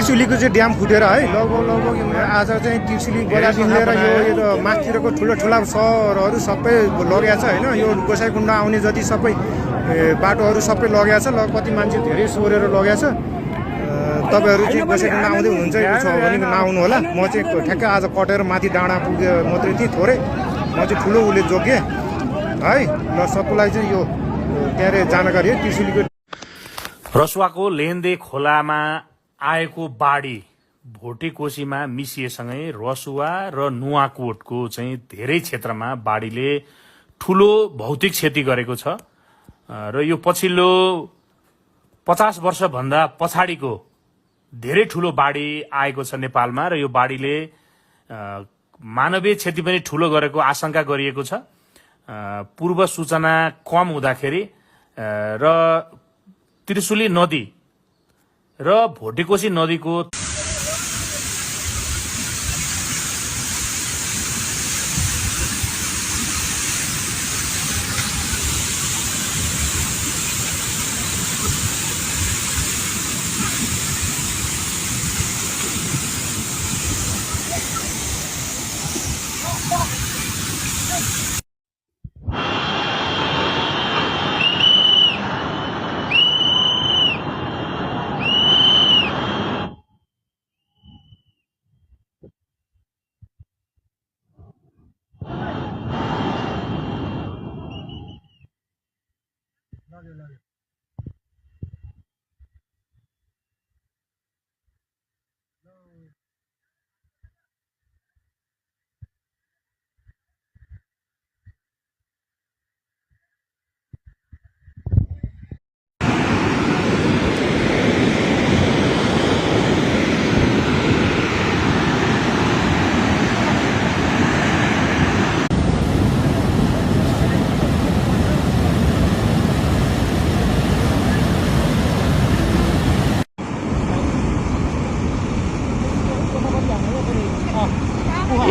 तिर्सुलीको चाहिँ ड्याम फुटेर है लगभग आज चाहिँ तिर्सुली बजारदेखि लिएर यो माथितिरको ठुला सहरहरू सबै लगेको छ होइन। यो गोसाइकुण्ड आउने जति सबै बाटोहरू सबै लगेको छ। कति मान्छे धेरै सोरेर लगेको छ। तपाईँहरू चाहिँ गोसाइकुण्ड आउँदै हुनुहुन्छ भने नआउनु होला। म चाहिँ ठ्याक्कै आज कटेर माथि डाँडा पुगे मात्रै थिएँ थोरै। म चाहिँ ठुलो उसले जोगेँ है। ल सबैलाई चाहिँ यो क्यारे जानकारी है तिर्सुलीको। रसुवाको लेन्दे खोलामा आएको बाढी भोटेकोसीमा मिसिएसँगै रसुवा र नुवाकोटको चाहिँ धेरै क्षेत्रमा बाढीले ठूलो भौतिक क्षति गरेको छ र यो पछिल्लो 50 वर्षभन्दा पछाडिको धेरै ठूलो बाढी आएको छ नेपालमा र यो बाढीले मानवीय क्षति पनि ठूलो गरेको आशंका गरिएको छ। पूर्व सूचना कम हुँदाखेरि र त्रिशुली नदी र भोटेकोसी नदीको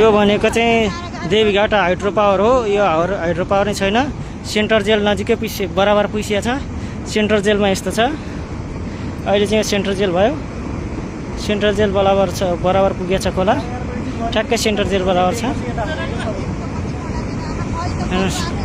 यो भनेको चाहिँ देवीघाट हाइड्रो पावर हो। यो हाइड्रो पावर नै छैन। सेन्ट्रल जेल नजिकै बराबर पुसिया छ। सेन्ट्रल जेलमा यस्तो छ। अहिले चाहिँ सेन्ट्रल जेल भयो। सेन्ट्रल जेल बराबर छ, बराबर पुगेछ खोला। ठ्याक्कै सेन्ट्रल जेल बराबर छ। हेर्नुहोस्